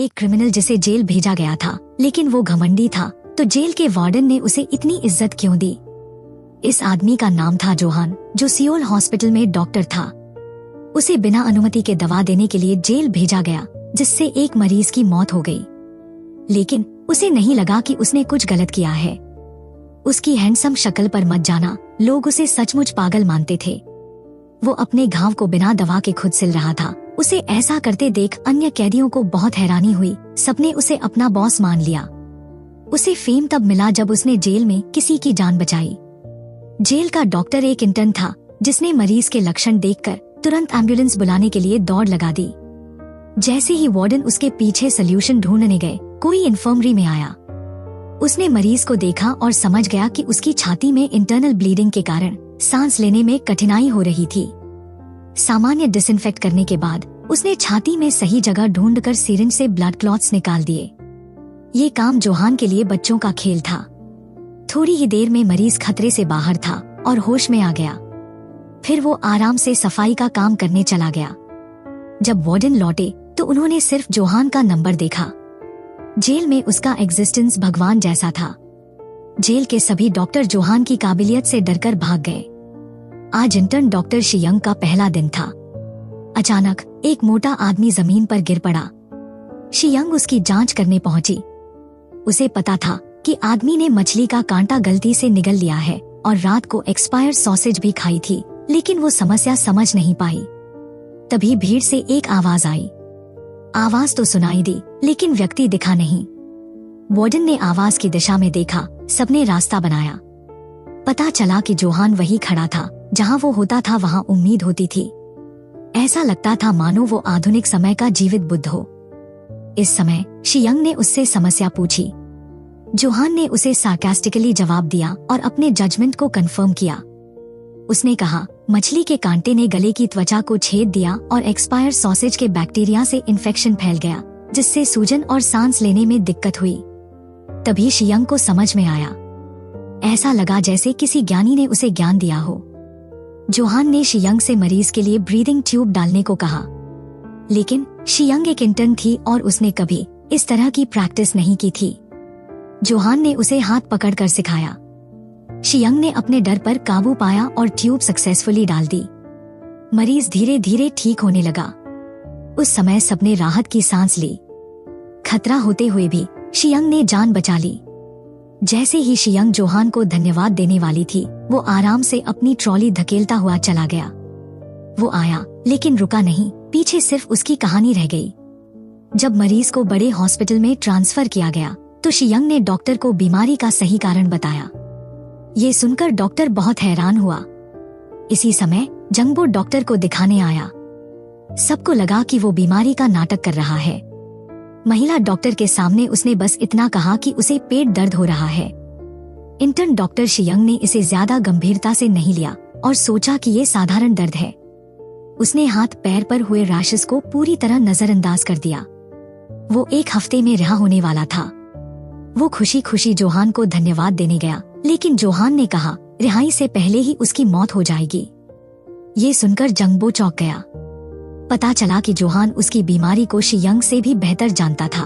एक क्रिमिनल जिसे जेल भेजा गया था, लेकिन वो घमंडी था, तो जेल के वार्डन ने उसे इतनी इज्जत क्यों दी? इस आदमी का नाम था जोहान, जो सियोल हॉस्पिटल में डॉक्टर था। उसे बिना अनुमति के दवा देने के लिए जेल भेजा गया, जिससे एक मरीज की मौत हो गई। लेकिन उसे नहीं लगा कि उसने कुछ गलत किया है। उसकी हैंडसम शक्ल पर मत जाना, लोग उसे सचमुच पागल मानते थे। वो अपने घाव को बिना दवा के खुद सिल रहा था। उसे ऐसा करते देख अन्य कैदियों को बहुत हैरानी हुई। सबने उसे अपना बॉस मान लिया। उसे फेम तब मिला जब उसने जेल में किसी की जान बचाई। जेल का डॉक्टर एक इंटर्न था, जिसने मरीज के लक्षण देखकर तुरंत एम्बुलेंस बुलाने के लिए दौड़ लगा दी। जैसे ही वार्डन उसके पीछे सल्यूशन ढूंढने गए, कोई इन्फर्मरी में आया। उसने मरीज को देखा और समझ गया कि उसकी छाती में इंटरनल ब्लीडिंग के कारण सांस लेने में कठिनाई हो रही थी। सामान्य डिसइंफेक्ट करने के बाद उसने छाती में सही जगह ढूंढकर सिरिंज से ब्लड क्लॉट्स निकाल दिए। ये काम जोहान के लिए बच्चों का खेल था। थोड़ी ही देर में मरीज खतरे से बाहर था और होश में आ गया। फिर वो आराम से सफाई का काम करने चला गया। जब वार्डन लौटे तो उन्होंने सिर्फ जोहान का नंबर देखा। जेल में उसका एग्जिस्टेंस भगवान जैसा था। जेल के सभी डॉक्टर जोहान की काबिलियत से डरकर भाग गए। आज इंटर्न डॉक्टर शियंग का पहला दिन था। अचानक एक मोटा आदमी जमीन पर गिर पड़ा। शियंग उसकी जांच करने पहुंची। उसे पता था कि आदमी ने मछली का कांटा गलती से निगल लिया है और रात को एक्सपायर सॉसेज भी खाई थी, लेकिन वो समस्या समझ नहीं पाई। तभी भीड़ से एक आवाज आई। आवाज तो सुनाई दी, लेकिन व्यक्ति दिखा नहीं। वार्डन ने आवाज की दिशा में देखा। सबने रास्ता बनाया। पता चला कि जोहान वही खड़ा था, जहां वो होता था वहां उम्मीद होती थी। ऐसा लगता था मानो वो आधुनिक समय का जीवित बुद्ध हो। इस समय शियंग ने उससे समस्या पूछी। जोहान ने उसे सार्कास्टिकली जवाब दिया और अपने जजमेंट को कंफर्म किया। उसने कहा, मछली के कांटे ने गले की त्वचा को छेद दिया और एक्सपायर सॉसेज के बैक्टीरिया से इन्फेक्शन फैल गया, जिससे सूजन और सांस लेने में दिक्कत हुई। तभी शियंग को समझ में आया। ऐसा लगा जैसे किसी ज्ञानी ने उसे ज्ञान दिया हो। जोहान ने शियंग से मरीज के लिए ब्रीदिंग ट्यूब डालने को कहा, लेकिन शियंग एक इंटर्न थी और उसने कभी इस तरह की प्रैक्टिस नहीं की थी। जोहान ने उसे हाथ पकड़कर सिखाया। शियंग ने अपने डर पर काबू पाया और ट्यूब सक्सेसफुली डाल दी। मरीज धीरे धीरे ठीक होने लगा। उस समय सबने राहत की सांस ली। खतरा होते हुए भी शियंग ने जान बचा ली। जैसे ही शियंग जोहान को धन्यवाद देने वाली थी, वो आराम से अपनी ट्रॉली धकेलता हुआ चला गया। वो आया, लेकिन रुका नहीं। पीछे सिर्फ उसकी कहानी रह गई। जब मरीज को बड़े हॉस्पिटल में ट्रांसफर किया गया, तो शियंग ने डॉक्टर को बीमारी का सही कारण बताया। ये सुनकर डॉक्टर बहुत हैरान हुआ। इसी समय जंगबो डॉक्टर को दिखाने आया। सबको लगा कि वो बीमारी का नाटक कर रहा है। महिला डॉक्टर के सामने उसने बस इतना कहा कि उसे पेट दर्द हो रहा है। इंटर्न डॉक्टर शियंग ने इसे ज्यादा गंभीरता से नहीं लिया और सोचा कि ये साधारण दर्द है। उसने हाथ पैर पर हुए रैशेस को पूरी तरह नजरअंदाज कर दिया। वो एक हफ्ते में रिहा होने वाला था। वो खुशी खुशी जोहान को धन्यवाद देने गया, लेकिन जोहान ने कहा रिहाई से पहले ही उसकी मौत हो जाएगी। ये सुनकर जंगबो चौंक गया। पता चला कि जोहान उसकी बीमारी को शियंग से भी बेहतर जानता था।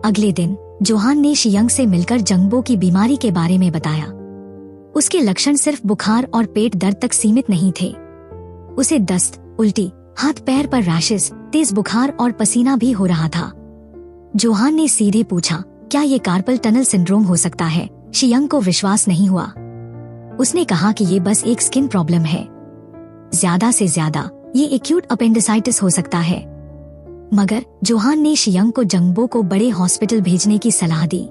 अगले दिन जोहान ने शियंग से मिलकर जंगबो की बीमारी के बारे में बताया। उसके लक्षण सिर्फ बुखार और पेट दर्द तक सीमित नहीं थे। उसे दस्त, उल्टी, हाथ पैर पर रैशेस, तेज बुखार और पसीना भी हो रहा था। जोहान ने सीधे पूछा, क्या ये कार्पल टनल सिंड्रोम हो सकता है? शियंग को विश्वास नहीं हुआ। उसने कहा कि ये बस एक स्किन प्रॉब्लम है। ज्यादा से ज्यादा ये एक्यूट अपेंडिसाइटिस हो सकता है। मगर जोहान ने शियंग को जंगबो को बड़े हॉस्पिटल भेजने की सलाह दी।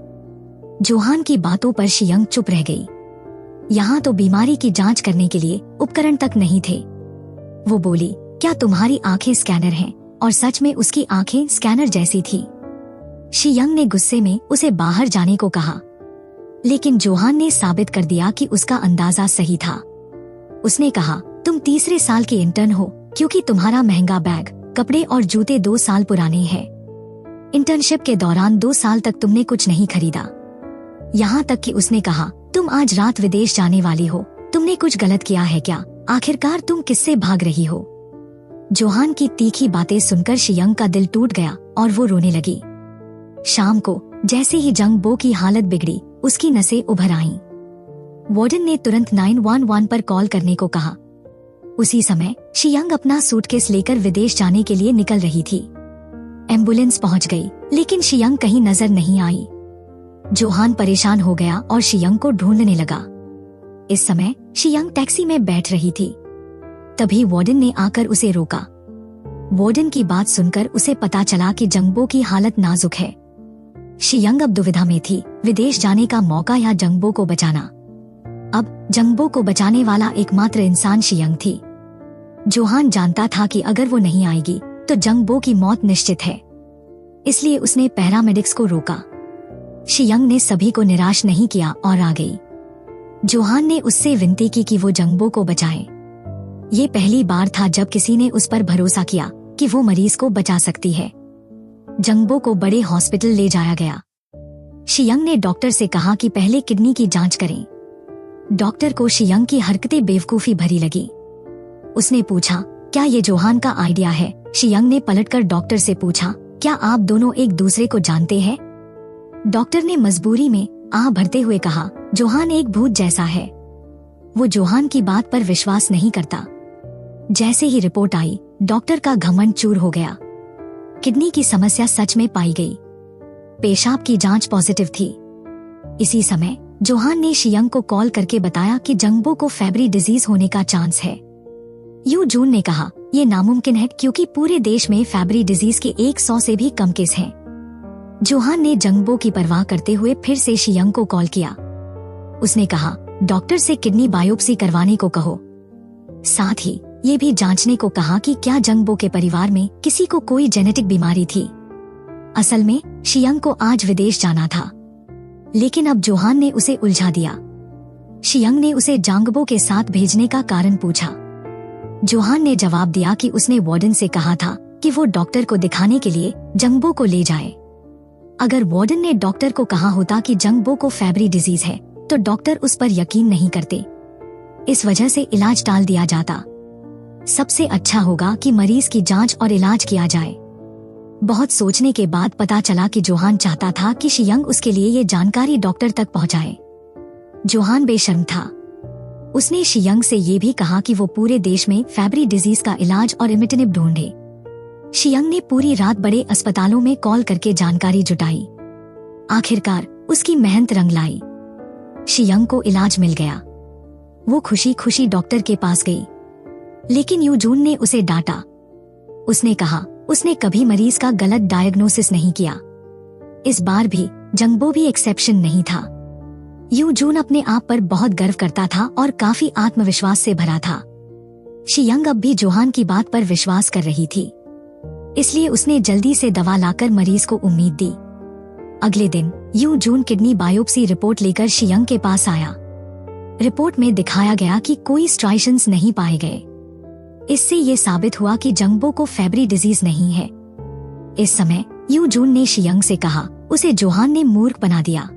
जोहान की बातों पर शियंग चुप रह गई। यहाँ तो बीमारी की जांच करने के लिए उपकरण तक नहीं थे। वो बोली, क्या तुम्हारी आंखें स्कैनर हैं? और सच में उसकी आंखें स्कैनर जैसी थी। शियंग ने गुस्से में उसे बाहर जाने को कहा, लेकिन जोहान ने साबित कर दिया कि उसका अंदाजा सही था। उसने कहा, तुम तीसरे साल के इंटर्न हो, क्योंकि तुम्हारा महंगा बैग, कपड़े और जूते 2 साल पुराने हैं। इंटर्नशिप के दौरान 2 साल तक तुमने कुछ नहीं खरीदा। यहाँ तक कि उसने कहा, तुम आज रात विदेश जाने वाली हो, तुमने कुछ गलत किया है क्या? आखिरकार तुम किससे भाग रही हो? जोहान की तीखी बातें सुनकर शियंग का दिल टूट गया और वो रोने लगी। शाम को जैसे ही जंग बो की हालत बिगड़ी, उसकी नसें उभर आईं। वार्डन ने तुरंत 911 पर कॉल करने को कहा। उसी समय शियंग अपना सूटकेस लेकर विदेश जाने के लिए निकल रही थी। एम्बुलेंस पहुंच गई, लेकिन शियंग कहीं नजर नहीं आई। जोहान परेशान हो गया और शियंग को ढूंढने लगा। इस समय शियंग टैक्सी में बैठ रही थी। तभी वार्डन ने आकर उसे रोका। वार्डन की बात सुनकर उसे पता चला कि जंगबो की हालत नाजुक है। शियंग अब दुविधा में थी, विदेश जाने का मौका या जंगबो को बचाना। अब जंगबो को बचाने वाला एकमात्र इंसान शियंग थी। जोहान जानता था कि अगर वो नहीं आएगी तो जंगबो की मौत निश्चित है, इसलिए उसने पैरामेडिक्स को रोका। शियंग ने सभी को निराश नहीं किया और आ गई। जोहान ने उससे विनती की कि वो जंगबो को बचाए। ये पहली बार था जब किसी ने उस पर भरोसा किया कि वो मरीज को बचा सकती है। जंगबो को बड़े हॉस्पिटल ले जाया गया। शियंग ने डॉक्टर से कहा कि पहले किडनी की जांच करें। डॉक्टर को शियंग की हरकतें बेवकूफी भरी लगी। उसने पूछा, क्या ये जोहान का आइडिया है? शियंग ने पलटकर डॉक्टर से पूछा, क्या आप दोनों एक दूसरे को जानते हैं? डॉक्टर ने मजबूरी में आह भरते हुए कहा, जोहान एक भूत जैसा है। वो जोहान की बात पर विश्वास नहीं करता। जैसे ही रिपोर्ट आई, डॉक्टर का घमंड चूर हो गया। किडनी की समस्या सच में पाई गई। पेशाब की जांच पॉजिटिव थी। इसी समय जोहान ने शियंग को कॉल करके बताया कि जंगबो को फैब्री डिजीज होने का चांस है। यू जून ने कहा, ये नामुमकिन है क्योंकि पूरे देश में फैब्री डिजीज के 100 से भी कम केस हैं। जोहान ने जंगबो की परवाह करते हुए फिर से शियंग को कॉल किया। उसने कहा, डॉक्टर से किडनी बायोप्सी करवाने को कहो। साथ ही ये भी जांचने को कहा कि क्या जंगबो के परिवार में किसी को कोई जेनेटिक बीमारी थी। असल में शियंग को आज विदेश जाना था, लेकिन अब जोहान ने उसे उलझा दिया। शियंग ने उसे जंगबो के साथ भेजने का कारण पूछा। जोहान ने जवाब दिया कि उसने वार्डन से कहा था कि वो डॉक्टर को दिखाने के लिए जंगबो को ले जाए। अगर वार्डन ने डॉक्टर को कहा होता कि जंगबो को फैब्री डिजीज है, तो डॉक्टर उस पर यकीन नहीं करते। इस वजह से इलाज टाल दिया जाता। सबसे अच्छा होगा कि मरीज की जांच और इलाज किया जाए। बहुत सोचने के बाद पता चला कि जोहान चाहता था कि शियंग उसके लिए ये जानकारी डॉक्टर तक पहुंचाए। जोहान बेशर्म था। उसने शियंग से ये भी कहा कि वो पूरे देश में फैब्री डिजीज का इलाज और इमिटिनिब ढूंढे। शियंग ने पूरी रात बड़े अस्पतालों में कॉल करके जानकारी जुटाई। आखिरकार उसकी मेहनत रंग लाई। शियंग को इलाज मिल गया। वो खुशी खुशी डॉक्टर के पास गई, लेकिन यू जून ने उसे डांटा। उसने कहा, उसने कभी मरीज का गलत डायग्नोसिस नहीं किया। इस बार भी जंगबो भी एक्सेप्शन नहीं था। यू जून अपने आप पर बहुत गर्व करता था और काफी आत्मविश्वास से भरा था। शियंग अब भी जोहान की बात पर विश्वास कर रही थी, इसलिए उसने जल्दी से दवा लाकर मरीज को उम्मीद दी। अगले दिन you June kidney biopsy report लेकर शियंग के पास आया। रिपोर्ट में दिखाया गया कि कोई स्ट्राइशंस नहीं पाए गए। इससे ये साबित हुआ कि जंगबो को फैब्री डिजीज नहीं है। इस समय यू जून ने शियंग से कहा, उसे जोहान ने मूर्ख बना दिया।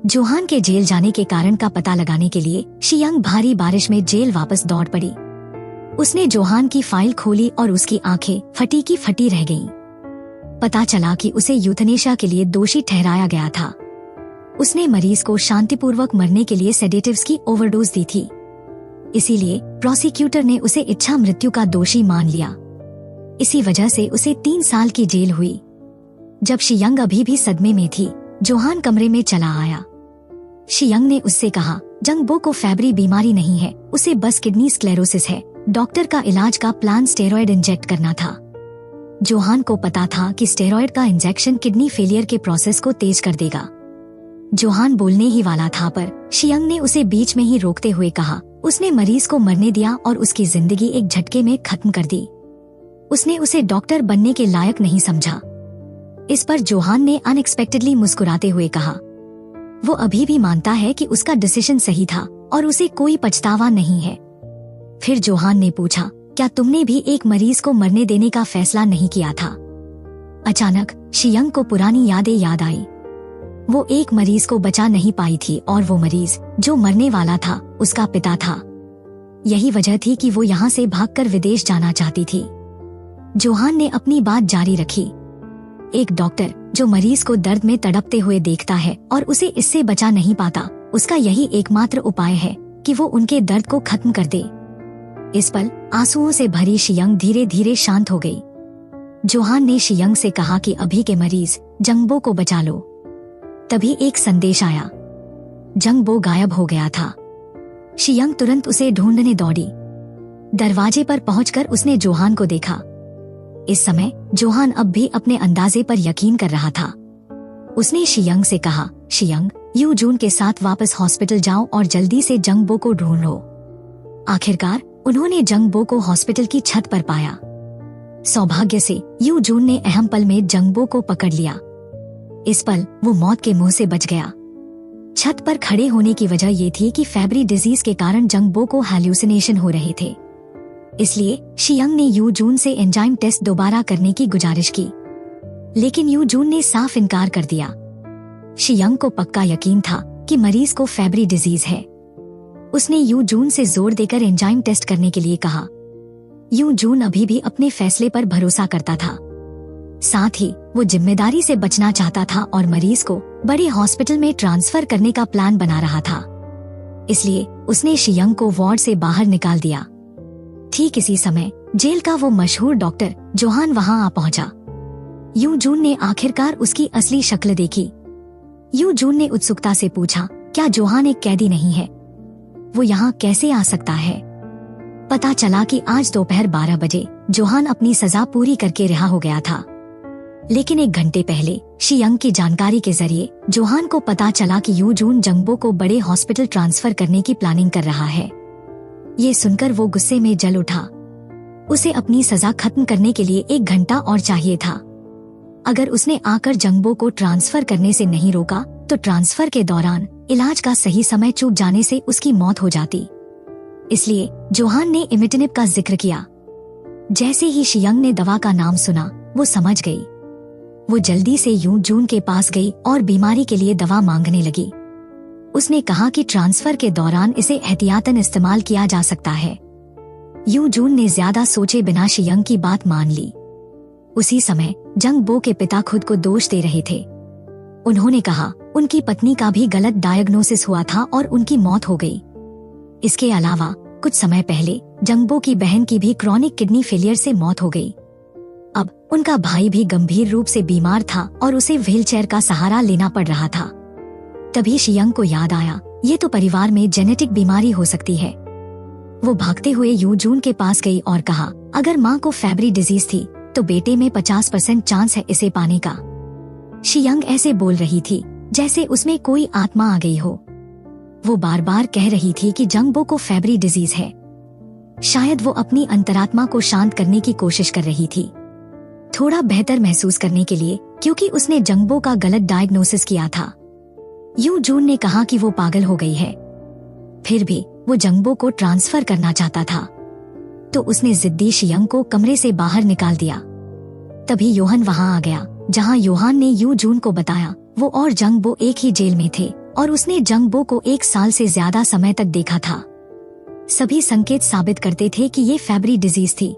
जोहान के जेल जाने के कारण का पता लगाने के लिए शियंग भारी बारिश में जेल वापस दौड़ पड़ी। उसने जोहान की फाइल खोली और उसकी आंखें फटी की फटी रह गईं। पता चला कि उसे यूथनेशिया के लिए दोषी ठहराया गया था। उसने मरीज को शांतिपूर्वक मरने के लिए सेडेटिव्स की ओवरडोज दी थी। इसीलिए प्रोसिक्यूटर ने उसे इच्छा मृत्यु का दोषी मान लिया। इसी वजह से उसे 3 साल की जेल हुई। जब शियंग अभी भी सदमे में थी, जोहान कमरे में चला आया। शियंग ने उससे कहा, जंगबो को फैब्री बीमारी नहीं है, उसे बस किडनी स्क्लेरोसिस है। डॉक्टर का इलाज का प्लान स्टेरॉयड इंजेक्ट करना था। जोहान को पता था कि स्टेरॉयड का इंजेक्शन किडनी फेलियर के प्रोसेस को तेज कर देगा। जोहान बोलने ही वाला था, पर शियंग ने उसे बीच में ही रोकते हुए कहा, उसने मरीज को मरने दिया और उसकी जिंदगी एक झटके में खत्म कर दी। उसने उसे डॉक्टर बनने के लायक नहीं समझा। इस पर जोहान ने अनएक्सपेक्टेडली मुस्कुराते हुए कहा, वो अभी भी मानता है कि उसका डिसीजन सही था और उसे कोई पछतावा नहीं है। फिर जोहान ने पूछा, क्या तुमने भी एक मरीज को मरने देने का फैसला नहीं किया था? अचानक शियंग को पुरानी यादें याद आई। वो एक मरीज को बचा नहीं पाई थी और वो मरीज जो मरने वाला था उसका पिता था। यही वजह थी कि वो यहाँ से भागकर विदेश जाना चाहती थी। जोहान ने अपनी बात जारी रखी। एक डॉक्टर जो मरीज को दर्द में तड़पते हुए देखता है और उसे इससे बचा नहीं पाता, उसका यही एकमात्र उपाय है कि वो उनके दर्द को खत्म कर दे। इस पल आंसुओं से भरी शियंग धीरे धीरे शांत हो गई। जोहान ने शियंग से कहा कि अभी के मरीज जंगबो को बचा लो। तभी एक संदेश आया। जंगबो गायब हो गया था। शियंग तुरंत उसे ढूंढने दौड़ी। दरवाजे पर पहुंचकर उसने जोहान को देखा। इस समय जोहान अब भी अपने अंदाजे पर यकीन कर रहा था। उसने शियंग से कहा, शियंग, यू जून के साथ वापस हॉस्पिटल जाओ और जल्दी से जंगबो को ढूंढो। आखिरकार उन्होंने जंगबो को हॉस्पिटल की छत पर पाया। सौभाग्य से यू जून ने अहम पल में जंगबो को पकड़ लिया। इस पल वो मौत के मुंह से बच गया। छत पर खड़े होने की वजह ये थी कि फेब्री डिजीज के कारण जंगबो को हैल्यूसिनेशन हो रहे थे। इसलिए शियंग ने यू जून से एंजाइम टेस्ट दोबारा करने की गुजारिश की, लेकिन यू जून ने साफ इनकार कर दिया। शियंग को पक्का यकीन था कि मरीज को फेब्री डिजीज है। उसने यू जून से जोर देकर एंजाइम टेस्ट करने के लिए कहा। यू जून अभी भी अपने फैसले पर भरोसा करता था। साथ ही वो जिम्मेदारी से बचना चाहता था और मरीज को बड़े हॉस्पिटल में ट्रांसफर करने का प्लान बना रहा था। इसलिए उसने शियंग को वार्ड से बाहर निकाल दिया। ठीक इसी समय जेल का वो मशहूर डॉक्टर जोहान वहां आ पहुंचा। यू जून ने आखिरकार उसकी असली शक्ल देखी। यू जून ने उत्सुकता से पूछा, क्या जोहान एक कैदी नहीं है? वो यहाँ कैसे आ सकता है? पता चला कि आज दोपहर 12 बजे जोहान अपनी सजा पूरी करके रिहा हो गया था। लेकिन 1 घंटे पहले शियंग की जानकारी के जरिए जोहान को पता चला कि यू जून जंगबो को बड़े हॉस्पिटल ट्रांसफर करने की प्लानिंग कर रहा है। ये सुनकर वो गुस्से में जल उठा। उसे अपनी सजा खत्म करने के लिए 1 घंटा और चाहिए था। अगर उसने आकर जंगबो को ट्रांसफर करने से नहीं रोका तो ट्रांसफर के दौरान इलाज का सही समय चूक जाने से उसकी मौत हो जाती। इसलिए जोहान ने इमिटिनिब का जिक्र किया। जैसे ही शियंग ने दवा का नाम सुना, वो समझ गई। वो जल्दी से यू जून के पास गई और बीमारी के लिए दवा मांगने लगी। उसने कहा कि ट्रांसफर के दौरान इसे एहतियातन इस्तेमाल किया जा सकता है। यू जून ने ज्यादा सोचे बिना शियंग की बात मान ली। उसी समय जंगबो के पिता खुद को दोष दे रहे थे। उन्होंने कहा उनकी पत्नी का भी गलत डायग्नोसिस हुआ था और उनकी मौत हो गई। इसके अलावा कुछ समय पहले जंगबो की बहन की भी क्रॉनिक किडनी फेलियर से मौत हो गई। अब उनका भाई भी गंभीर रूप से बीमार था और उसे व्हीलचेयर का सहारा लेना पड़ रहा था। तभी शियंग को याद आया, ये तो परिवार में जेनेटिक बीमारी हो सकती है। वो भागते हुए यू जून के पास गई और कहा, अगर माँ को फेब्री डिजीज थी तो बेटे में 50% चांस है इसे पाने का। शियंग ऐसे बोल रही थी जैसे उसमें कोई आत्मा आ गई हो। वो बार बार कह रही थी कि जंगबो को फेब्री डिजीज है। शायद वो अपनी अंतरात्मा को शांत करने की कोशिश कर रही थी, थोड़ा बेहतर महसूस करने के लिए, क्योंकि उसने जंगबो का गलत डायग्नोसिस किया था। यू जून ने कहा कि वो पागल हो गई है। फिर भी वो जंगबो को ट्रांसफर करना चाहता था, तो उसने जिद्दी शियंग को कमरे से बाहर निकाल दिया। तभी योहन वहां आ गया, जहां योहान ने यू जून को बताया वो और जंगबो एक ही जेल में थे और उसने जंगबो को 1 साल से ज्यादा समय तक देखा था। सभी संकेत साबित करते थे कि ये फेब्री डिजीज थी।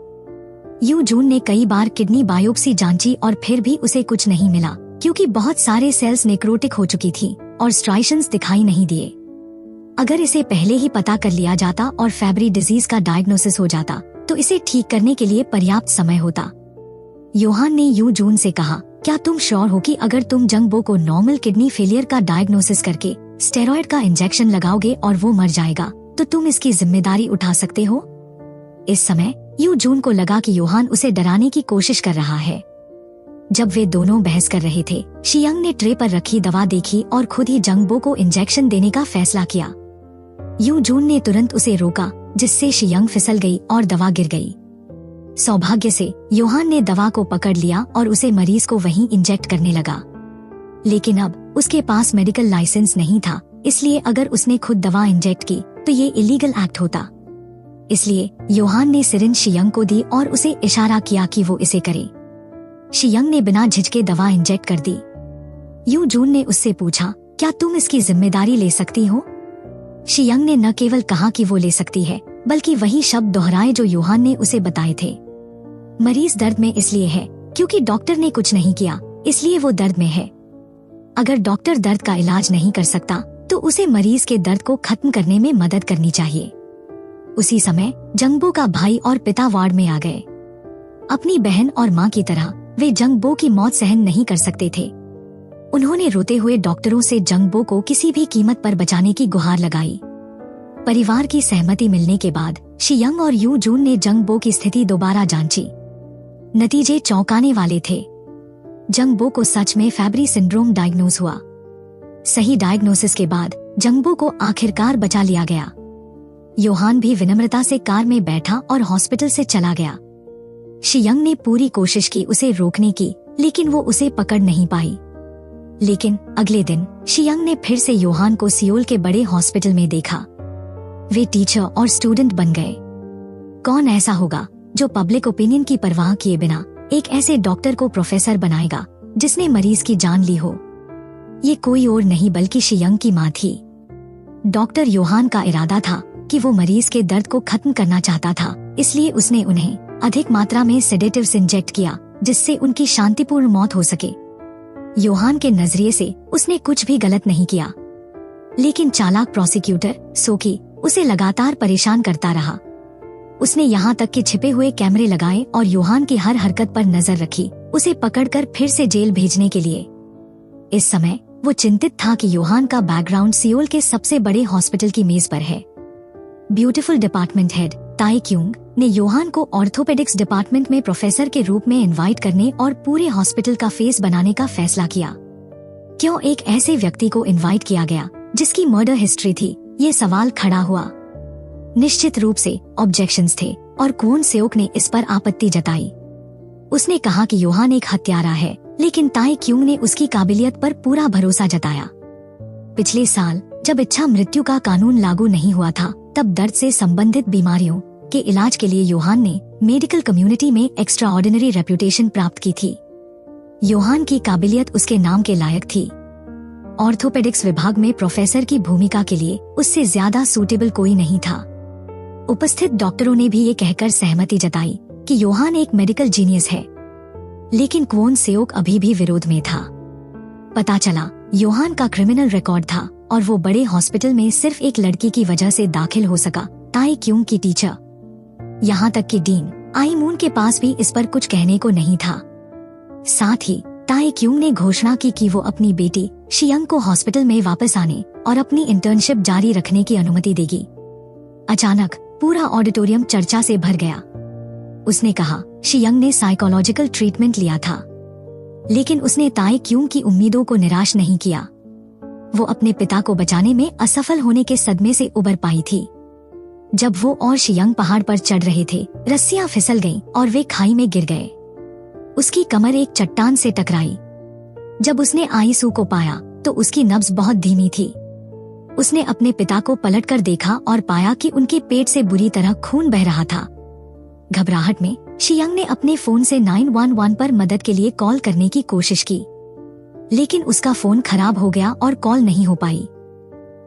यू जून ने कई बार किडनी बायोप्सी जांची और फिर भी उसे कुछ नहीं मिला, क्योंकि बहुत सारे सेल्स नेक्रोटिक हो चुकी थी और स्ट्राइशंस दिखाई नहीं दिए। अगर इसे पहले ही पता कर लिया जाता और फेब्री डिजीज का डायग्नोसिस हो जाता तो इसे ठीक करने के लिए पर्याप्त समय होता। योहान ने यू जून से कहा, क्या तुम श्योर हो कि अगर तुम जंगबो को नॉर्मल किडनी फेलियर का डायग्नोसिस करके स्टेरॉइड का इंजेक्शन लगाओगे और वो मर जाएगा तो तुम इसकी जिम्मेदारी उठा सकते हो? इस समय यू जून को लगा कि योहान उसे डराने की कोशिश कर रहा है। जब वे दोनों बहस कर रहे थे, शियंग ने ट्रे पर रखी दवा देखी और खुद ही जंगबो को इंजेक्शन देने का फैसला किया। यू जून ने तुरंत उसे रोका, जिससे शियंग फिसल गई और दवा गिर गई। सौभाग्य से योहान ने दवा को पकड़ लिया और उसे मरीज को वहीं इंजेक्ट करने लगा। लेकिन अब उसके पास मेडिकल लाइसेंस नहीं था, इसलिए अगर उसने खुद दवा इंजेक्ट की तो ये इलीगल एक्ट होता। इसलिए योहान ने सिरिंज शियंग को दी और उसे इशारा किया कि वो इसे करे। शियंग ने बिना झिझके दवा इंजेक्ट कर दी। यू जून ने उससे पूछा, क्या तुम इसकी जिम्मेदारी ले सकती हो? शियंग ने न केवल कहा कि वो ले सकती है, बल्कि वही शब्द दोहराए जो योहान ने उसे बताए थे। मरीज दर्द में इसलिए है क्योंकि डॉक्टर ने कुछ नहीं किया, इसलिए वो दर्द में है। अगर डॉक्टर दर्द का इलाज नहीं कर सकता तो उसे मरीज के दर्द को खत्म करने में मदद करनी चाहिए। उसी समय जंगबो का भाई और पिता वार्ड में आ गए। अपनी बहन और माँ की तरह वे जंगबो की मौत सहन नहीं कर सकते थे। उन्होंने रोते हुए डॉक्टरों से जंगबो को किसी भी कीमत पर बचाने की गुहार लगाई। परिवार की सहमति मिलने के बाद शियंग और यू जून ने जंगबो की स्थिति दोबारा जांची। नतीजे चौंकाने वाले थे। जंगबो को सच में फैब्री सिंड्रोम डायग्नोज हुआ। सही डायग्नोसिस के बाद जंगबो को आखिरकार बचा लिया गया। योहान भी विनम्रता से कार में बैठा और हॉस्पिटल से चला गया। शियंग ने पूरी कोशिश की उसे रोकने की, लेकिन वो उसे पकड़ नहीं पाई। लेकिन अगले दिन शियंग ने फिर से योहान को सियोल के बड़े हॉस्पिटल में देखा। वे टीचर और स्टूडेंट बन गए। कौन ऐसा होगा जो पब्लिक ओपिनियन की परवाह किए बिना एक ऐसे डॉक्टर को प्रोफेसर बनाएगा जिसने मरीज की जान ली हो? ये कोई और नहीं बल्कि शियंग की माँ थी। डॉक्टर योहान का इरादा था कि वो मरीज के दर्द को खत्म करना चाहता था, इसलिए उसने उन्हें अधिक मात्रा में सेडेटिव्स इंजेक्ट किया जिससे उनकी शांतिपूर्ण मौत हो सके। योहान के नजरिए से उसने कुछ भी गलत नहीं किया, लेकिन चालाक प्रोसिक्यूटर सोकी उसे लगातार परेशान करता रहा। उसने यहाँ तक कि छिपे हुए कैमरे लगाए और योहान की हर हरकत पर नजर रखी, उसे पकड़कर फिर से जेल भेजने के लिए। इस समय वो चिंतित था कि योहान का बैकग्राउंड सियोल के सबसे बड़े हॉस्पिटल की मेज पर है। ब्यूटीफुल डिपार्टमेंट हेड ताई क्यूंग ने योहान को ऑर्थोपेडिक्स डिपार्टमेंट में प्रोफेसर के रूप में इनवाइट करने और पूरे हॉस्पिटल का फेस बनाने का फैसला किया। क्यों एक ऐसे व्यक्ति को इनवाइट किया गया जिसकी मर्डर हिस्ट्री थी, ये सवाल खड़ा हुआ। निश्चित रूप से ऑब्जेक्शंस थे और क्वोन सेओक ने इस पर आपत्ति जताई। उसने कहा कि योहान एक हत्यारा है, लेकिन ताई क्यूंग ने उसकी काबिलियत पर पूरा भरोसा जताया। पिछले साल जब इच्छा मृत्यु का कानून लागू नहीं हुआ था, तब दर्द से संबंधित बीमारियों के इलाज के लिए योहान ने मेडिकल कम्युनिटी में एक्स्ट्राऑर्डिनरी रेप्यूटेशन प्राप्त की थी। योहान की काबिलियत उसके नाम के लायक थी। ऑर्थोपेडिक्स विभाग में प्रोफेसर की भूमिका के लिए उससे ज्यादा सूटेबल कोई नहीं था। उपस्थित डॉक्टरों ने भी ये कहकर सहमति जताई कि योहान एक मेडिकल जीनियस है, लेकिन क्वोन सेओक अभी भी विरोध में था। पता चला योहान का क्रिमिनल रिकॉर्ड था और वो बड़े हॉस्पिटल में सिर्फ एक लड़की की वजह से दाखिल हो सका, ताई क्यूंग की टीचर। यहाँ तक कि डीन आई मून के पास भी इस पर कुछ कहने को नहीं था। साथ ही ताई क्यूंग ने घोषणा की कि वो अपनी बेटी शियंग को हॉस्पिटल में वापस आने और अपनी इंटर्नशिप जारी रखने की अनुमति देगी। अचानक पूरा ऑडिटोरियम चर्चा से भर गया। उसने कहा शियंग ने साइकोलॉजिकल ट्रीटमेंट लिया था, लेकिन उसने ताई क्यूंग की उम्मीदों को निराश नहीं किया। वो अपने पिता को बचाने में असफल होने के सदमे से उबर पाई थी। जब वो और शियंग पहाड़ पर चढ़ रहे थे, रस्सियां फिसल गईं और वे खाई में गिर गए। उसकी कमर एक चट्टान से टकराई। जब उसने आईसू को पाया तो उसकी नब्ज बहुत धीमी थी। उसने अपने पिता को पलटकर देखा और पाया कि उनके पेट से बुरी तरह खून बह रहा था। घबराहट में शियंग ने अपने फोन से 911 पर मदद के लिए कॉल करने की कोशिश की, लेकिन उसका फोन खराब हो गया और कॉल नहीं हो पाई।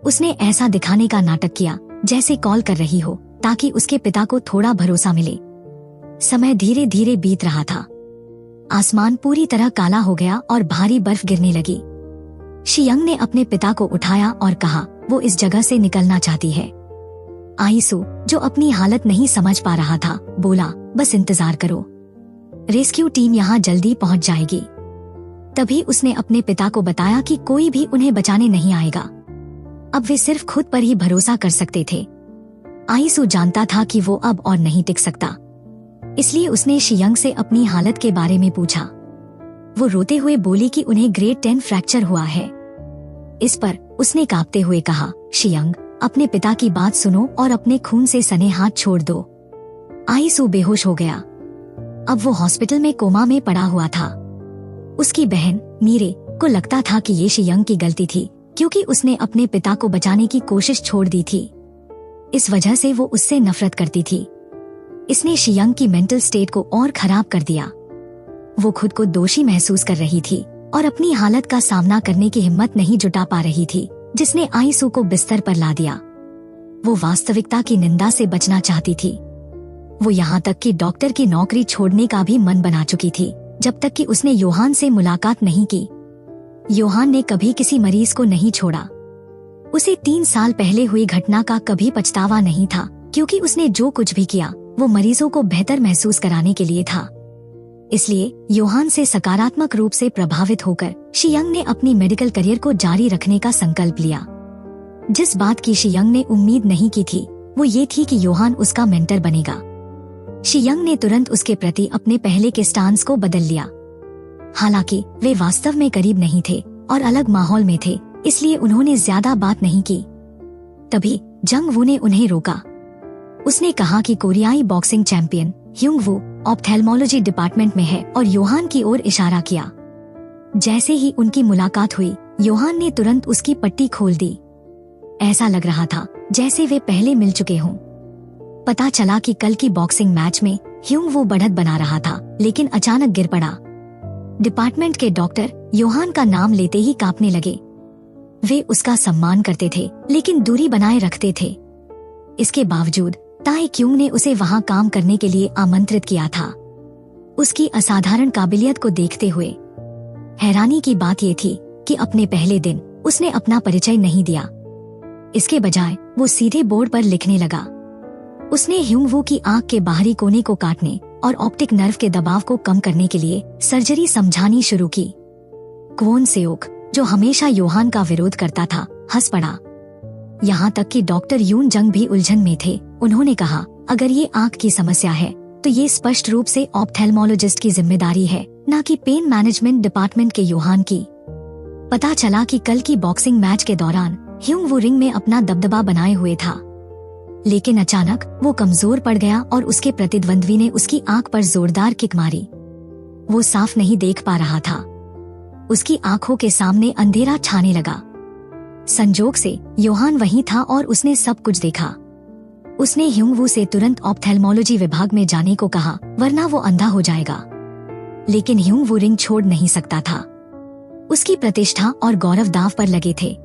उसने ऐसा दिखाने का नाटक किया जैसे कॉल कर रही हो, ताकि उसके पिता को थोड़ा भरोसा मिले। समय धीरे धीरे बीत रहा था। आसमान पूरी तरह काला हो गया और भारी बर्फ गिरने लगी। शियंग ने अपने पिता को उठाया और कहा वो इस जगह से निकलना चाहती है। आईसू, जो अपनी हालत नहीं समझ पा रहा था, बोला बस इंतजार करो, रेस्क्यू टीम यहाँ जल्दी पहुँच जाएगी। तभी उसने अपने पिता को बताया कि कोई भी उन्हें बचाने नहीं आएगा। अब वे सिर्फ खुद पर ही भरोसा कर सकते थे। आईसू जानता था कि वो अब और नहीं टिक सकता, इसलिए उसने शियंग से अपनी हालत के बारे में पूछा। वो रोते हुए बोली कि उन्हें ग्रेड 10 फ्रैक्चर हुआ है। इस पर उसने कांपते हुए कहा, शियंग, अपने पिता की बात सुनो और अपने खून से सने हाथ छोड़ दो। आईसू बेहोश हो गया। अब वो हॉस्पिटल में कोमा में पड़ा हुआ था। उसकी बहन मीरे को लगता था कि ये शियंग की गलती थी, क्योंकि उसने अपने पिता को बचाने की कोशिश छोड़ दी थी। इस वजह से वो उससे नफरत करती थी। इसने शियंग की मेंटल स्टेट को और खराब कर दिया। वो खुद को दोषी महसूस कर रही थी और अपनी हालत का सामना करने की हिम्मत नहीं जुटा पा रही थी, जिसने आईसू को बिस्तर पर ला दिया। वो वास्तविकता की निंदा से बचना चाहती थी, वो यहाँ तक कि डॉक्टर की नौकरी छोड़ने का भी मन बना चुकी थी, जब तक कि उसने योहान से मुलाकात नहीं की। योहान ने कभी किसी मरीज को नहीं छोड़ा। उसे 3 साल पहले हुई घटना का कभी पछतावा नहीं था, क्योंकि उसने जो कुछ भी किया वो मरीजों को बेहतर महसूस कराने के लिए था। इसलिए योहान से सकारात्मक रूप से प्रभावित होकर शियंग ने अपनी मेडिकल करियर को जारी रखने का संकल्प लिया। जिस बात की शियंग ने उम्मीद नहीं की थी वो ये थी कि योहान उसका मेंटर बनेगा। शियंग ने तुरंत उसके प्रति अपने पहले के स्टांस को बदल लिया। हालांकि वे वास्तव में करीब नहीं थे और अलग माहौल में थे, इसलिए उन्होंने ज्यादा बात नहीं की। तभी जंग वू ने उन्हें रोका। उसने कहा कि कोरियाई बॉक्सिंग चैंपियन ह्युंग वू ऑप्थेल्मोलॉजी डिपार्टमेंट में है और योहान की ओर इशारा किया। जैसे ही उनकी मुलाकात हुई, योहान ने तुरंत उसकी पट्टी खोल दी। ऐसा लग रहा था जैसे वे पहले मिल चुके हों। पता चला कि कल की बॉक्सिंग मैच में ह्युंग वू बढ़त बना रहा था, लेकिन अचानक गिर पड़ा। डिपार्टमेंट के डॉक्टर योहान का नाम लेते ही कांपने लगे। वे उसका सम्मान करते थे, लेकिन दूरी बनाए रखते थे। इसके बावजूद ताई क्यूंग ने उसे वहां काम करने के लिए आमंत्रित किया था। उसकी असाधारण काबिलियत को देखते हुए हैरानी की बात यह थी कि अपने पहले दिन उसने अपना परिचय नहीं दिया। इसके बजाय वो सीधे बोर्ड पर लिखने लगा। उसने ह्युंग वू की आंख के बाहरी कोने को काटने और ऑप्टिक नर्व के दबाव को कम करने के लिए सर्जरी समझानी शुरू की। क्वोन सेओक, जो हमेशा योहान का विरोध करता था, हंस पड़ा। यहाँ तक कि डॉक्टर यून जंग भी उलझन में थे। उन्होंने कहा, अगर ये आंख की समस्या है तो ये स्पष्ट रूप से ऑप्थेल्मोलॉजिस्ट की जिम्मेदारी है, न कि पेन मैनेजमेंट डिपार्टमेंट के योहान की। पता चला कि कल की बॉक्सिंग मैच के दौरान ह्युंग वू रिंग में अपना दबदबा बनाए हुए था, लेकिन अचानक वो कमजोर पड़ गया और उसके प्रतिद्वंद्वी ने उसकी आंख पर जोरदार किक मारी। वो साफ नहीं देख पा रहा था। उसकी आंखों के सामने अंधेरा छाने लगा। संजोग से योहान वहीं था और उसने सब कुछ देखा। उसने ह्युंग वू से तुरंत ऑप्थेल्मोलॉजी विभाग में जाने को कहा, वरना वो अंधा हो जाएगा। लेकिन ह्युंग वू रिंग छोड़ नहीं सकता था। उसकी प्रतिष्ठा और गौरव दांव पर लगे थे।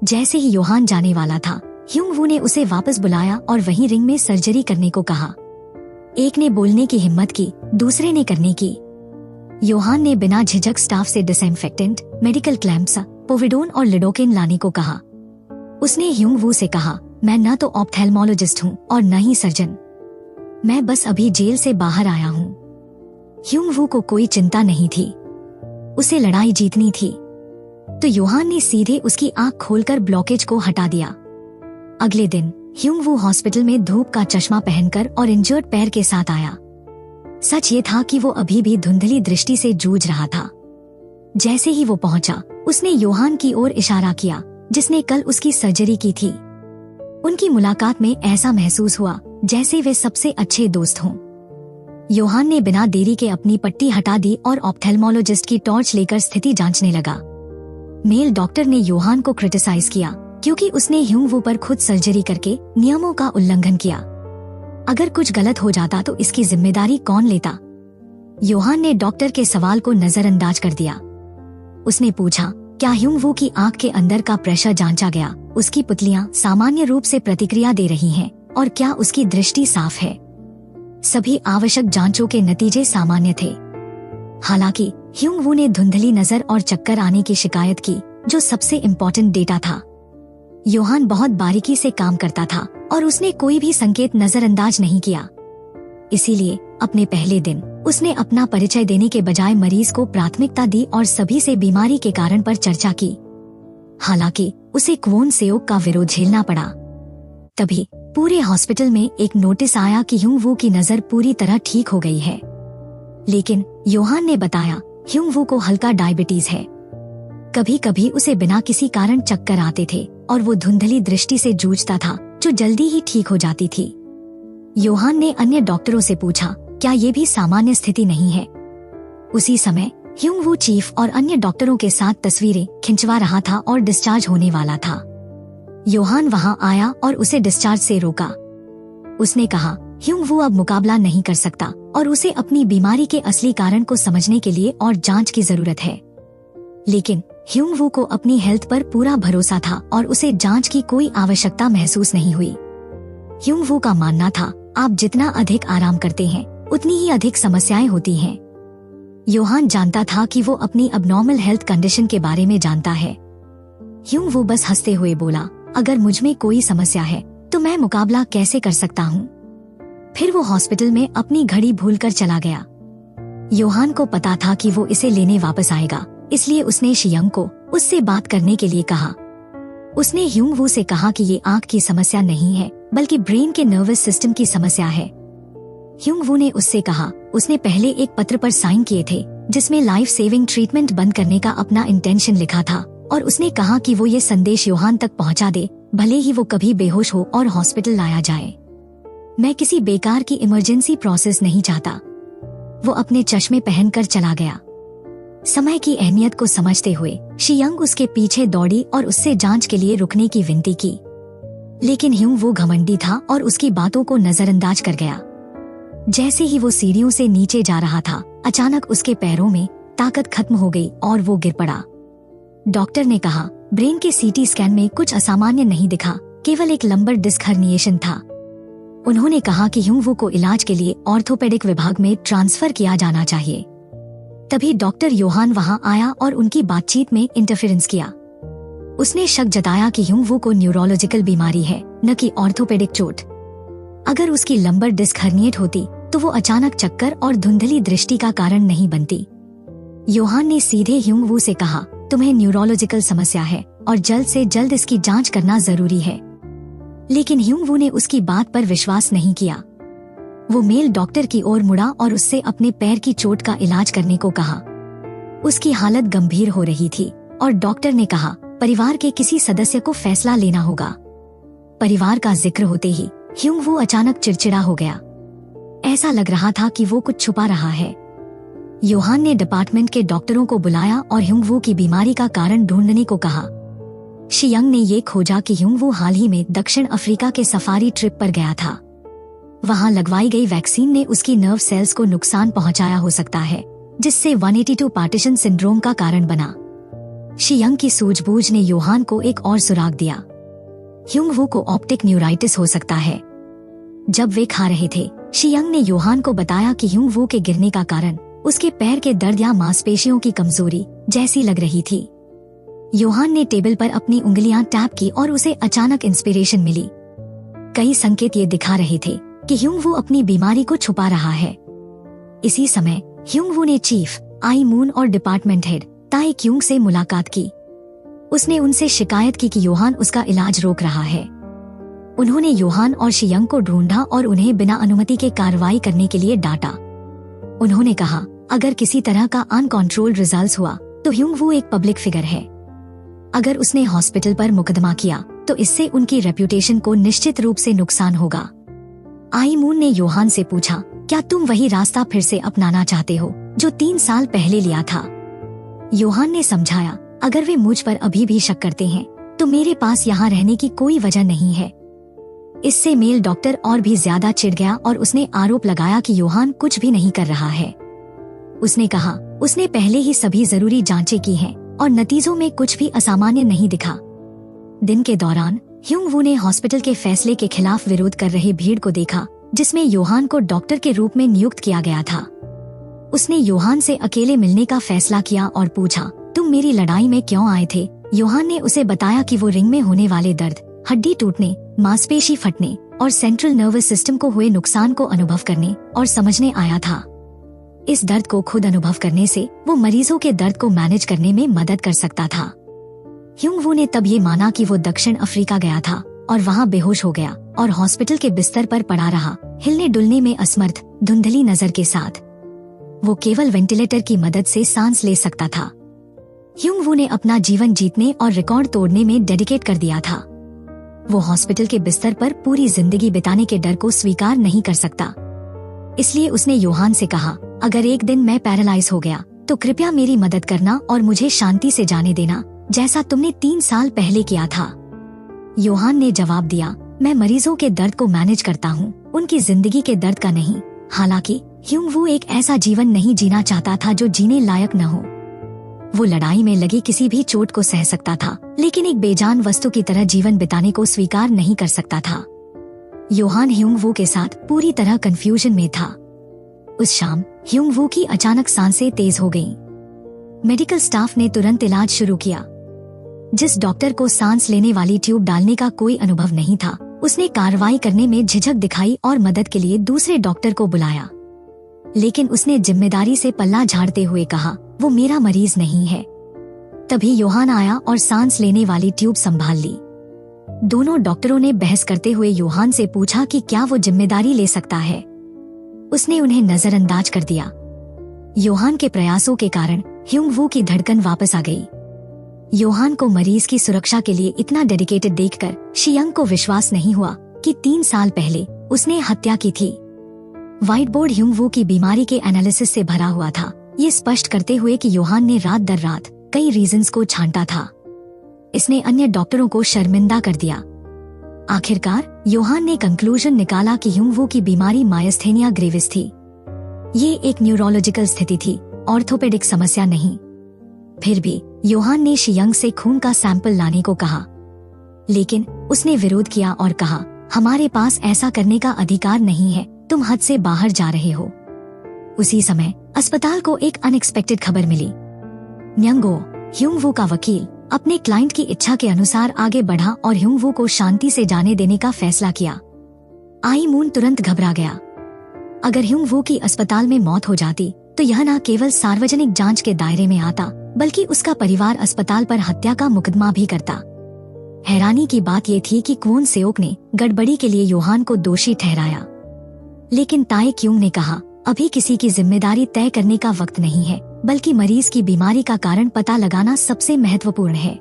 जैसे ही योहान जाने वाला था, ह्युंग वू ने उसे वापस बुलाया और वहीं रिंग में सर्जरी करने को कहा। एक ने बोलने की हिम्मत की, दूसरे ने करने की। योहान ने बिना झिझक स्टाफ से डिसइंफेक्टेंट, मेडिकल क्लैंप्स, पोविडोन और लिडोकेन लाने को कहा। उसने ह्युंग वू से कहा, मैं न तो ऑप्थेल्मोलॉजिस्ट हूँ और न ही सर्जन। मैं बस अभी जेल से बाहर आया हूँ। ह्युंग वू को कोई चिंता नहीं थी। उसे लड़ाई जीतनी थी। तो योहान ने सीधे उसकी आंख खोलकर ब्लॉकेज को हटा दिया। अगले दिन ह्युंग वू हॉस्पिटल में धूप का चश्मा पहनकर और इंजर्ड पैर के साथ आया। सच ये था कि वो अभी भी धुंधली दृष्टि से जूझ रहा था। जैसे ही वो पहुंचा, उसने योहान की ओर इशारा किया, जिसने कल उसकी सर्जरी की थी। उनकी मुलाकात में ऐसा महसूस हुआ जैसे वे सबसे अच्छे दोस्त हों। योहान ने बिना देरी के अपनी पट्टी हटा दी और ऑप्थेल्मोलॉजिस्ट की टॉर्च लेकर स्थिति जांचने लगा। मेल डॉक्टर ने योहान को क्रिटिसाइज किया क्योंकि उसने ह्युंग वू पर खुद सर्जरी करके नियमों का उल्लंघन किया। अगर कुछ गलत हो जाता तो इसकी जिम्मेदारी कौन लेता? योहान ने डॉक्टर के सवाल को नजरअंदाज कर दिया। उसने पूछा, क्या ह्युंग वू की आंख के अंदर का प्रेशर जांचा गया? उसकी पुतलियां सामान्य रूप से प्रतिक्रिया दे रही हैं और क्या उसकी दृष्टि साफ है? सभी आवश्यक जांचों के नतीजे सामान्य थे। हालांकि ह्युंग वू ने धुंधली नजर और चक्कर आने की शिकायत की, जो सबसे इम्पोर्टेंट डेटा था। योहान बहुत बारीकी से काम करता था और उसने कोई भी संकेत नजरअंदाज नहीं किया। इसीलिए अपने पहले दिन उसने अपना परिचय देने के बजाय मरीज को प्राथमिकता दी और सभी से बीमारी के कारण पर चर्चा की। हालांकि उसे क्वोन सेओक का विरोध झेलना पड़ा। तभी पूरे हॉस्पिटल में एक नोटिस आया कि ह्युंग वू की नजर पूरी तरह ठीक हो गई है। लेकिन योहान ने बताया, ह्युंग वू को हल्का डायबिटीज है। कभी कभी उसे बिना किसी कारण चक्कर आते थे और वो धुंधली दृष्टि से जूझता था, जो जल्दी ही ठीक हो जाती थी। योहान ने अन्य डॉक्टरों से पूछा, क्या ये भी सामान्य स्थिति नहीं है? उसी समय ह्युंग वू चीफ और अन्य डॉक्टरों के साथ तस्वीरें खिंचवा रहा था और डिस्चार्ज होने वाला था। योहान वहां आया और उसे डिस्चार्ज से रोका। उसने कहा, ह्युंग वू अब मुकाबला नहीं कर सकता और उसे अपनी बीमारी के असली कारण को समझने के लिए और जांच की जरूरत है। लेकिन ह्युंग वू को अपनी हेल्थ पर पूरा भरोसा था और उसे जांच की कोई आवश्यकता महसूस नहीं हुई। ह्युंग वू का मानना था, आप जितना अधिक आराम करते हैं उतनी ही अधिक समस्याएं होती हैं। योहान जानता था कि वो अपनी अबनॉर्मल हेल्थ कंडीशन के बारे में जानता है। यूं वो बस हंसते हुए बोला, अगर मुझ में कोई समस्या है तो मैं मुकाबला कैसे कर सकता हूँ। फिर वो हॉस्पिटल में अपनी घड़ी भूलकर चला गया। योहान को पता था कि वो इसे लेने वापस आएगा, इसलिए उसने शियंग को उससे बात करने के लिए कहा। उसने ह्यूंग वू से कहा कि ये आंख की समस्या नहीं है बल्कि ब्रेन के नर्वस सिस्टम की समस्या है। ह्यूंग वू ने उससे कहा उसने पहले एक पत्र पर साइन किए थे जिसमें लाइफ सेविंग ट्रीटमेंट बंद करने का अपना इंटेंशन लिखा था, और उसने कहा कि वो ये संदेश योहान तक पहुंचा दे, भले ही वो कभी बेहोश हो और हॉस्पिटल लाया जाए। मैं किसी बेकार की इमरजेंसी प्रोसेस नहीं चाहता। वो अपने चश्मे पहनकर चला गया। समय की अहमियत को समझते हुए शियंग उसके पीछे दौड़ी और उससे जांच के लिए रुकने की विनती की, लेकिन ह्यूंग वो घमंडी था और उसकी बातों को नजरअंदाज कर गया। जैसे ही वो सीढ़ियों से नीचे जा रहा था, अचानक उसके पैरों में ताकत खत्म हो गई और वो गिर पड़ा। डॉक्टर ने कहा ब्रेन के सीटी स्कैन में कुछ असामान्य नहीं दिखा, केवल एक लंबर डिस्क हर्निएशन था। उन्होंने कहा कि ह्यूंग वू को इलाज के लिए ऑर्थोपेडिक विभाग में ट्रांसफर किया जाना चाहिए। तभी डॉक्टर योहान वहां आया और उनकी बातचीत में इंटरफेरेंस किया। उसने शक जताया कि ह्यूंग वू को न्यूरोलॉजिकल बीमारी है, न कि ऑर्थोपेडिक चोट। अगर उसकी लंबर डिस्क हर्निएट होती तो वो अचानक चक्कर और धुंधली दृष्टि का कारण नहीं बनती। योहान ने सीधे ह्यूंग वू से कहा, तुम्हें न्यूरोलॉजिकल समस्या है और जल्द से जल्द इसकी जांच करना जरूरी है। लेकिन ह्यूंग वू ने उसकी बात पर विश्वास नहीं किया। वो मेल डॉक्टर की ओर मुड़ा और उससे अपने पैर की चोट का इलाज करने को कहा। उसकी हालत गंभीर हो रही थी और डॉक्टर ने कहा परिवार के किसी सदस्य को फैसला लेना होगा। परिवार का जिक्र होते ही ह्यूंग वू अचानक चिड़चिड़ा हो गया। ऐसा लग रहा था कि वो कुछ छुपा रहा है। योहान ने डिपार्टमेंट के डॉक्टरों को बुलाया और ह्यूंग वू की बीमारी का कारण ढूंढने को कहा। शियंग ने ये खोजा कि ह्यूंग वू हाल ही में दक्षिण अफ्रीका के सफारी ट्रिप पर गया था। वहां लगवाई गई वैक्सीन ने उसकी नर्व सेल्स को नुकसान पहुंचाया हो सकता है, जिससे 182 पार्टीशन सिंड्रोम का कारण बना। शियंग की सूझबूझ ने योहान को एक और सुराग दिया। ह्यूंग वू को ऑप्टिक न्यूराइटिस हो सकता है। जब वे खा रहे थे, शियंग ने योहान को बताया कि ह्यूंग वू के गिरने का कारण उसके पैर के दर्द या मांसपेशियों की कमजोरी जैसी लग रही थी। योहान ने टेबल पर अपनी उंगलियां टैप की और उसे अचानक इंस्पिरेशन मिली। कई संकेत ये दिखा रहे थे कि ह्यूंग वू अपनी बीमारी को छुपा रहा है। इसी समय ह्यूंग वू ने चीफ आई मून और डिपार्टमेंट हेड ताई क्यूंग से मुलाकात की। उसने उनसे शिकायत की कि योहान उसका इलाज रोक रहा है। उन्होंने योहान और शियंग को ढूंढा और उन्हें बिना अनुमति के कार्रवाई करने के लिए डांटा। उन्होंने कहा अगर किसी तरह का अनकंट्रोल्ड रिजल्ट हुआ तो ह्यूंग वू एक पब्लिक फिगर है। अगर उसने हॉस्पिटल पर मुकदमा किया तो इससे उनकी रेप्यूटेशन को निश्चित रूप से नुकसान होगा। आई मून ने योहान से पूछा, क्या तुम वही रास्ता फिर से अपनाना चाहते हो जो 3 साल पहले लिया था? योहान ने समझाया, अगर वे मुझ पर अभी भी शक करते हैं तो मेरे पास यहाँ रहने की कोई वजह नहीं है। इससे मेल डॉक्टर और भी ज्यादा चिढ़ गया और उसने आरोप लगाया कि योहान कुछ भी नहीं कर रहा है। उसने कहा उसने पहले ही सभी जरूरी जांचें की हैं और नतीजों में कुछ भी असामान्य नहीं दिखा। दिन के दौरान ह्यूंग वू ने हॉस्पिटल के फैसले के खिलाफ विरोध कर रहे भीड़ को देखा, जिसमें योहान को डॉक्टर के रूप में नियुक्त किया गया था। उसने योहान से अकेले मिलने का फैसला किया और पूछा, तुम मेरी लड़ाई में क्यों आए थे? योहान ने उसे बताया कि वो रिंग में होने वाले दर्द, हड्डी टूटने, मांसपेशी फटने और सेंट्रल नर्वस सिस्टम को हुए नुकसान को अनुभव करने और समझने आया था। इस दर्द को खुद अनुभव करने से वो मरीजों के दर्द को मैनेज करने में मदद कर सकता था। ह्यूंग वू ने तब ये माना कि वो दक्षिण अफ्रीका गया था और वहाँ बेहोश हो गया और हॉस्पिटल के बिस्तर पर पड़ा रहा, हिलने डुलने में असमर्थ, धुंधली नजर के साथ। वो केवल वेंटिलेटर की मदद से सांस ले सकता था। ह्यूंग वू ने अपना जीवन जीतने और रिकॉर्ड तोड़ने में डेडिकेट कर दिया था। वो हॉस्पिटल के बिस्तर पर पूरी जिंदगी बिताने के डर को स्वीकार नहीं कर सकता। इसलिए उसने योहान से कहा, अगर एक दिन मैं पैरालाइज हो गया तो कृपया मेरी मदद करना और मुझे शांति से जाने देना, जैसा तुमने 3 साल पहले किया था। योहान ने जवाब दिया, मैं मरीजों के दर्द को मैनेज करता हूँ, उनकी जिंदगी के दर्द का नहीं। हालांकि ह्यूंग वू एक ऐसा जीवन नहीं जीना चाहता था जो जीने लायक न हो। वो लड़ाई में लगी किसी भी चोट को सह सकता था, लेकिन एक बेजान वस्तु की तरह जीवन बिताने को स्वीकार नहीं कर सकता था। योहान ह्युंग वू के साथ पूरी तरह कंफ्यूजन में था। उस शाम ह्युंग वू की अचानक सांसें तेज हो गईं। मेडिकल स्टाफ ने तुरंत इलाज शुरू किया। जिस डॉक्टर को सांस लेने वाली ट्यूब डालने का कोई अनुभव नहीं था, उसने कार्रवाई करने में झिझक दिखाई और मदद के लिए दूसरे डॉक्टर को बुलाया। लेकिन उसने जिम्मेदारी से पल्ला झाड़ते हुए कहा, वो मेरा मरीज नहीं है। तभी योहान आया और सांस लेने वाली ट्यूब संभाल ली। दोनों डॉक्टरों ने बहस करते हुए योहान से पूछा कि क्या वो जिम्मेदारी ले सकता है। उसने उन्हें नजरअंदाज कर दिया। योहान के प्रयासों के कारण ह्युंग वू की धड़कन वापस आ गई। योहान को मरीज की सुरक्षा के लिए इतना डेडिकेटेड देखकर शियंग को विश्वास नहीं हुआ कि 3 साल पहले उसने हत्या की थी। व्हाइट बोर्ड ह्युंग वू की बीमारी के एनालिसिस से भरा हुआ था, ये स्पष्ट करते हुए कि योहान ने रात दर रात कई रीजंस को छांटा था। इसने अन्य डॉक्टरों को शर्मिंदा कर दिया। आखिरकार योहान ने कंक्लूजन निकाला कि ह्युंग वू की बीमारी मायस्थेनिया ग्रेविस थी। ये एक न्यूरोलॉजिकल स्थिति थी, ऑर्थोपेडिक समस्या नहीं। फिर भी योहान ने शियंग से खून का सैंपल लाने को कहा, लेकिन उसने विरोध किया और कहा, हमारे पास ऐसा करने का अधिकार नहीं है, तुम हद से बाहर जा रहे हो। उसी समय अस्पताल को एक अनएक्सपेक्टेड खबर मिली। न्यंगो, ह्युंग वू का वकील, अपने क्लाइंट की इच्छा के अनुसार आगे बढ़ा और ह्युंग वू को शांति से जाने देने का फैसला किया। आई मून तुरंत घबरा गया। अगर ह्युंग वू की अस्पताल में मौत हो जाती तो यह न केवल सार्वजनिक जांच के दायरे में आता, बल्कि उसका परिवार अस्पताल पर हत्या का मुकदमा भी करता। हैरानी की बात यह थी कि क्वोन सेओक ने गड़बड़ी के लिए योहान को दोषी ठहराया, लेकिन ताए क्यूंग ने कहा, अभी किसी की जिम्मेदारी तय करने का वक्त नहीं है, बल्कि मरीज की बीमारी का कारण पता लगाना सबसे महत्वपूर्ण है।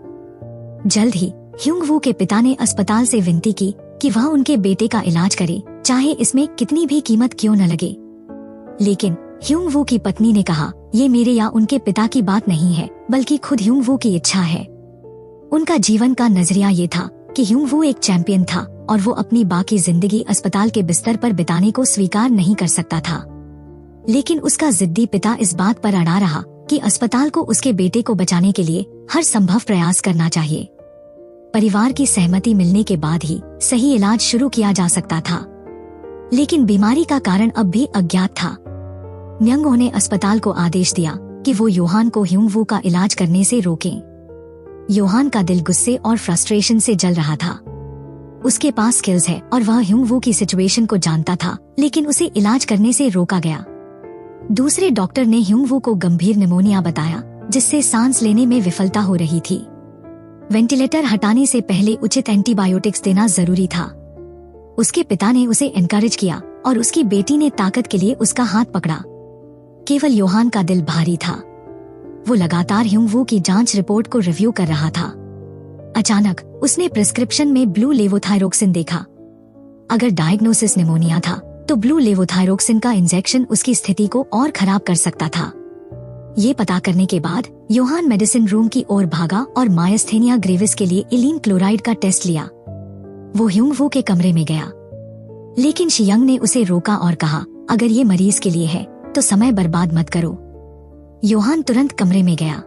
जल्द ही ह्युंग वू के पिता ने अस्पताल से विनती की कि वह उनके बेटे का इलाज करे, चाहे इसमें कितनी भी कीमत क्यों न लगे। लेकिन ह्युंग वू की पत्नी ने कहा, ये मेरे या उनके पिता की बात नहीं है, बल्कि खुद ह्युंग वू की इच्छा है। उनका जीवन का नजरिया ये था कि ह्युंग वू एक चैंपियन था और वो अपनी बाकी जिंदगी अस्पताल के बिस्तर पर बिताने को स्वीकार नहीं कर सकता था। लेकिन उसका जिद्दी पिता इस बात पर अड़ा रहा कि अस्पताल को उसके बेटे को बचाने के लिए हर संभव प्रयास करना चाहिए। परिवार की सहमति मिलने के बाद ही सही इलाज शुरू किया जा सकता था, लेकिन बीमारी का कारण अब भी अज्ञात था। न्यंगो ने अस्पताल को आदेश दिया कि वो योहान को ह्युंग वू का इलाज करने से रोकें। योहान का दिल गुस्से और फ्रस्ट्रेशन से जल रहा था। उसके पास स्किल्स है और वह ह्युंग वू की सिचुएशन को जानता था, लेकिन उसे इलाज करने से रोका गया। दूसरे डॉक्टर ने ह्युंग वू को गंभीर निमोनिया बताया, जिससे सांस लेने में विफलता हो रही थी। वेंटिलेटर हटाने से पहले उचित एंटीबायोटिक्स देना जरूरी था। उसके पिता ने उसे एनकरेज किया और उसकी बेटी ने ताकत के लिए उसका हाथ पकड़ा। केवल योहान का दिल भारी था। वो लगातार ह्युंग वू की जांच रिपोर्ट को रिव्यू कर रहा था। अचानक उसने प्रिस्क्रिप्शन में ब्लू लेवोथायरोक्सिन देखा। अगर डायग्नोसिस निमोनिया था तो ब्लू लेवोथायरोक्सिन का इंजेक्शन उसकी स्थिति को और खराब कर सकता था। ये पता करने के बाद योहान मेडिसिन रूम की ओर भागा और मायस्थेनिया ग्रेविस के लिए इलीन क्लोराइड का टेस्ट लिया। वो ह्युंग वू के कमरे में गया, लेकिन शियंग ने उसे रोका और कहा, अगर ये मरीज के लिए है तो समय बर्बाद मत करो। योहान तुरंत कमरे में गया,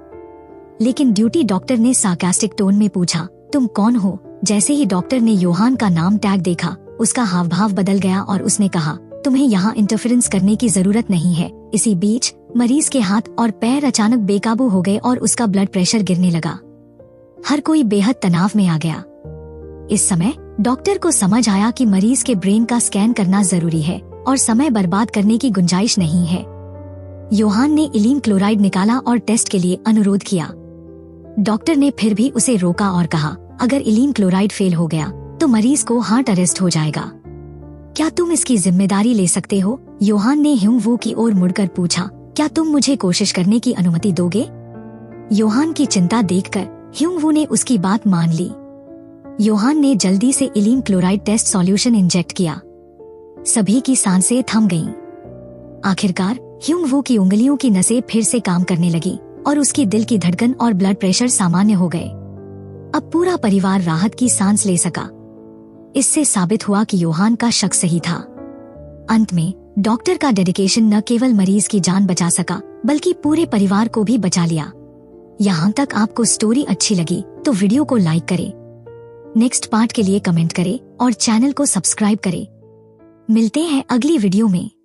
लेकिन ड्यूटी डॉक्टर ने सार्कास्टिक टोन में पूछा, तुम कौन हो? जैसे ही डॉक्टर ने योहान का नाम टैग देखा, उसका हाव भाव बदल गया और उसने कहा, तुम्हें यहाँ इंटरफेरेंस करने की जरूरत नहीं है। इसी बीच मरीज के हाथ और पैर अचानक बेकाबू हो गए और उसका ब्लड प्रेशर गिरने लगा। हर कोई बेहद तनाव में आ गया। इस समय डॉक्टर को समझ आया कि मरीज के ब्रेन का स्कैन करना जरूरी है और समय बर्बाद करने की गुंजाइश नहीं है। योहान ने इलीन क्लोराइड निकाला और टेस्ट के लिए अनुरोध किया। डॉक्टर ने फिर भी उसे रोका और कहा, अगर इलीन क्लोराइड फेल हो गया तो मरीज को हार्ट अरेस्ट हो जाएगा। क्या तुम इसकी जिम्मेदारी ले सकते हो? योहान ने ह्युंग वू की ओर मुड़कर पूछा, क्या तुम मुझे कोशिश करने की अनुमति दोगे? योहान की चिंता देखकर ह्युंग वू ने उसकी बात मान ली। योहान ने जल्दी से इलीन क्लोराइड टेस्ट सॉल्यूशन इंजेक्ट किया। सभी की सांसें थम गईं। आखिरकार ह्युंग वू की उंगलियों की नसें फिर से काम करने लगी और उसकी दिल की धड़कन और ब्लड प्रेशर सामान्य हो गए। अब पूरा परिवार राहत की सांस ले सका। इससे साबित हुआ कि योहान का शक सही था। अंत में डॉक्टर का डेडिकेशन न केवल मरीज की जान बचा सका, बल्कि पूरे परिवार को भी बचा लिया। यहाँ तक आपको स्टोरी अच्छी लगी तो वीडियो को लाइक करें। नेक्स्ट पार्ट के लिए कमेंट करें और चैनल को सब्सक्राइब करें। मिलते हैं अगली वीडियो में।